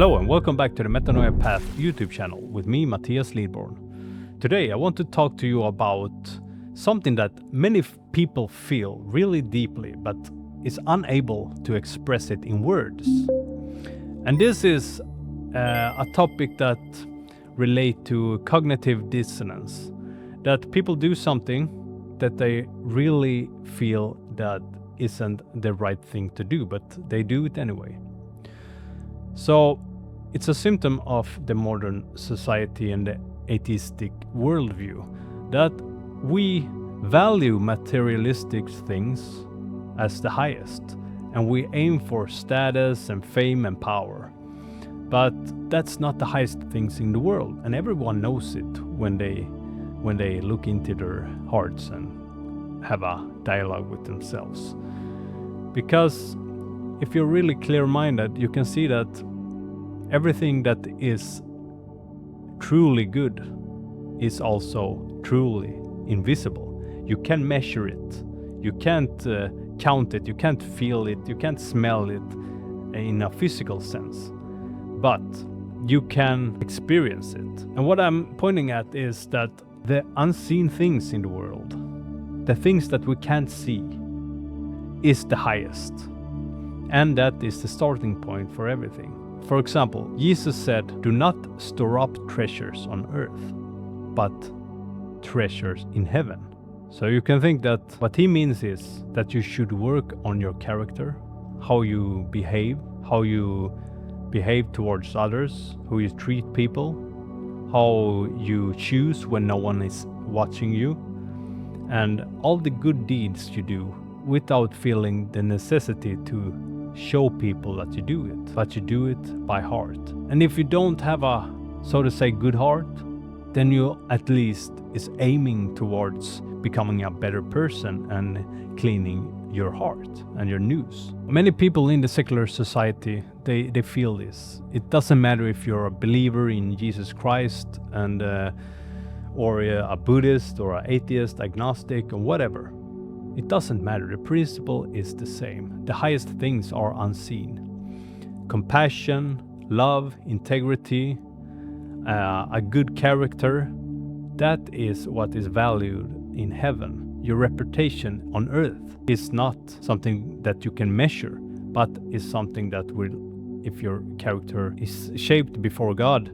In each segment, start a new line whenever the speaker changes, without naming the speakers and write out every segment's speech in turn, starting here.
Hello and welcome back to the Metanoia Path YouTube channel with me, Matthias Lidborn. Today I want to talk to you about something that many people feel really deeply but is unable to express it in words. And this is a topic that relates to cognitive dissonance. That people do something that they really feel that isn't the right thing to do, but they do it anyway. So it's a symptom of the modern society and the atheistic worldview that we value materialistic things as the highest, and we aim for status and fame and power. But that's not the highest things in the world, and everyone knows it when they look into their hearts and have a dialogue with themselves. Because if you're really clear-minded, you can see that everything that is truly good is also truly invisible. You can measure it, you can't count it, you can't feel it, you can't smell it in a physical sense, but you can experience it. And what I'm pointing at is that the unseen things in the world, the things that we can't see, is the highest. And that is the starting point for everything. For example, Jesus said, "Do not store up treasures on earth, but treasures in heaven." So you can think that what he means is that you should work on your character, how you behave towards others, how you treat people, how you choose when no one is watching you, and all the good deeds you do without feeling the necessity to show people that you do it, but you do it by heart. And if you don't have a, so to say, good heart, then you at least is aiming towards becoming a better person and cleaning your heart and your news. Many people in the secular society, they feel this. It doesn't matter if you're a believer in Jesus Christ and or a Buddhist or an atheist, agnostic or whatever. It doesn't matter, the principle is the same. The highest things are unseen. Compassion, love, integrity, a good character, that is what is valued in heaven. Your reputation on earth is not something that you can measure, but is something that will, if your character is shaped before God,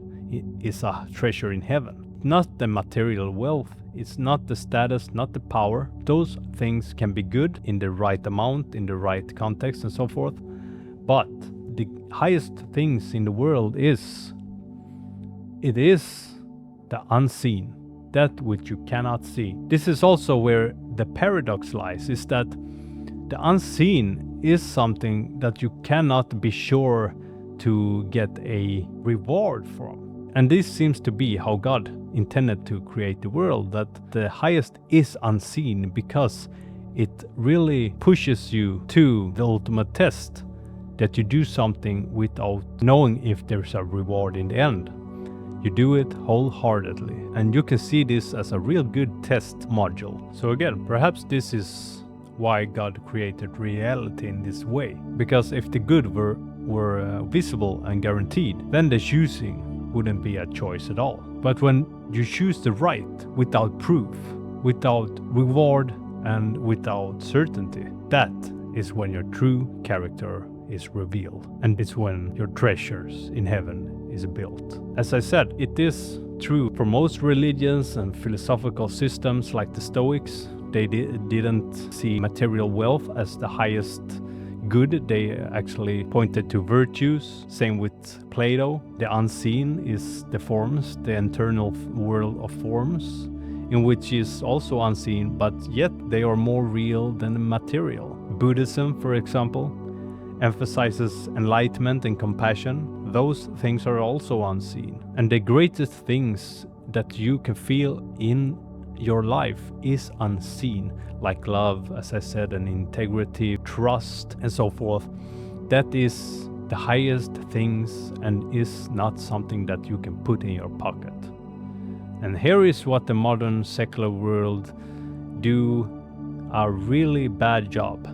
is a treasure in heaven. Not the material wealth, it's not the status, not the power. Those things can be good in the right amount, in the right context and so forth. But the highest things in the world is the unseen, that which you cannot see. This is also where the paradox lies, is that the unseen is something that you cannot be sure to get a reward from. And this seems to be how God intended to create the world, that the highest is unseen because it really pushes you to the ultimate test, that you do something without knowing if there's a reward in the end. You do it wholeheartedly, and you can see this as a real good test module. So again, perhaps this is why God created reality in this way, because if the good were visible and guaranteed, then the choosing wouldn't be a choice at all. But when you choose the right without proof, without reward and without certainty, that is when your true character is revealed, and it's when your treasures in heaven is built. As I said, it is true for most religions and philosophical systems like the Stoics. They didn't see material wealth as the highest good. They actually pointed to virtues. Same with Plato. The unseen is the forms, the internal world of forms, in which is also unseen, but yet they are more real than material. Buddhism, for example, emphasizes enlightenment and compassion. Those things are also unseen. And the greatest things that you can feel in your life is unseen, like love, as I said, and integrity, trust, and so forth. That is the highest things and is not something that you can put in your pocket. And here is what the modern secular world do a really bad job.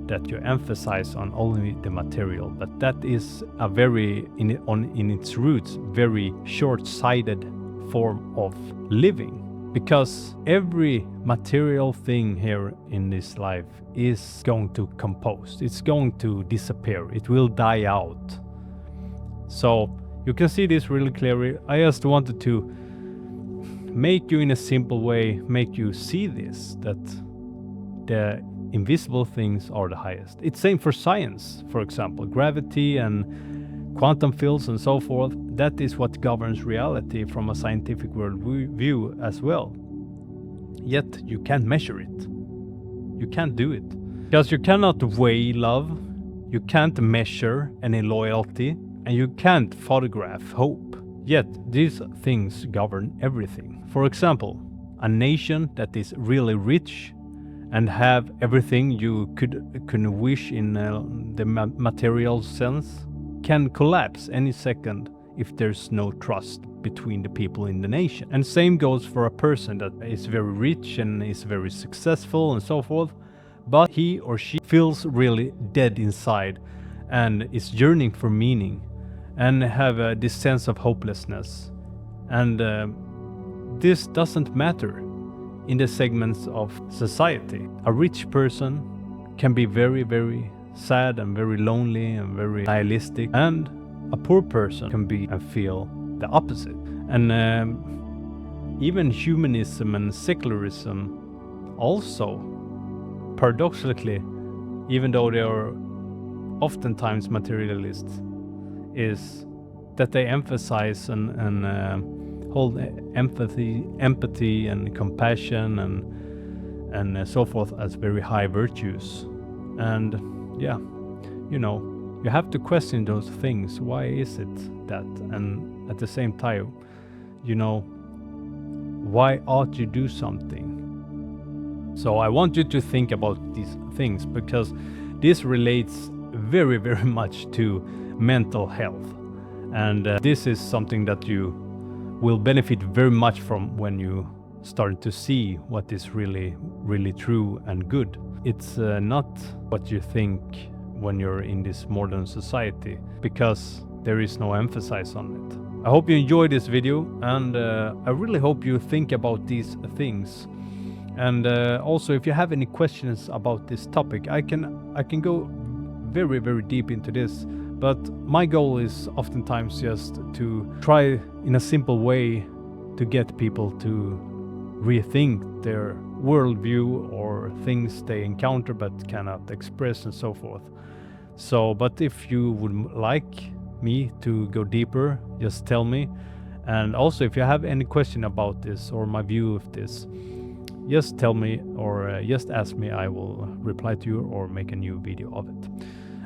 that you emphasize on only the material, but that is a very, in its roots, very short-sighted form of living. Because every material thing here in this life is going to compose. It's going to disappear. It will die out. So you can see this really clearly. I just wanted to make you, in a simple way, make you see this, that the invisible things are the highest. It's same for science, for example, gravity and quantum fields and so forth. That is what governs reality from a scientific worldview as well. Yet you can't measure it. You can't do it. Because you cannot weigh love, you can't measure any loyalty, and you can't photograph hope. Yet these things govern everything. For example, a nation that is really rich and have everything you could wish in the material sense can collapse any second if there's no trust between the people in the nation. And same goes for a person that is very rich and is very successful and so forth, but he or she feels really dead inside and is yearning for meaning and have this sense of hopelessness. And this doesn't matter in the segments of society. A rich person can be very, very sad and very lonely and very nihilistic, and a poor person can be and feel the opposite. And even humanism and secularism also, paradoxically, even though they are oftentimes materialists, is that they emphasize and hold empathy and compassion and so forth as very high virtues. And yeah, you know, you have to question those things. Why is it that? And at the same time, you know, why ought you do something? So I want you to think about these things, because this relates very, very much to mental health. And this is something that you will benefit very much from when you start to see what is really, really true and good. It's not what you think when you're in this modern society, because there is no emphasis on it. I hope you enjoyed this video, and I really hope you think about these things. And also, if you have any questions about this topic, I can go very, very deep into this. But my goal is oftentimes just to try in a simple way to get people to rethink their worldview or things they encounter but cannot express and so forth. So, but if you would like me to go deeper, just tell me. And also, if you have any question about this or my view of this, just tell me, or just ask me. I will reply to you or make a new video of it.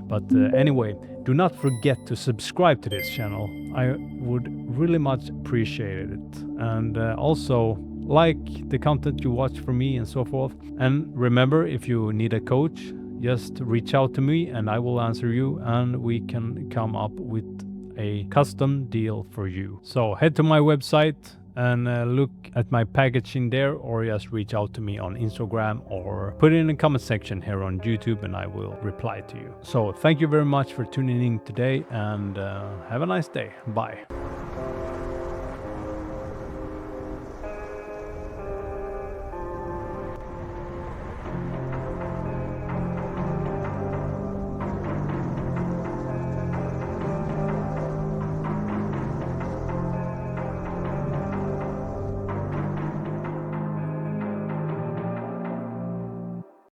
But anyway, do not forget to subscribe to this channel. I would really much appreciate it. And also like the content you watch from me and so forth. And remember, if you need a coach, just reach out to me and I will answer you, and we can come up with a custom deal for you. So head to my website and look at my packaging there, or just reach out to me on Instagram or put it in the comment section here on YouTube and I will reply to you. So thank you very much for tuning in today, and have a nice day. Bye.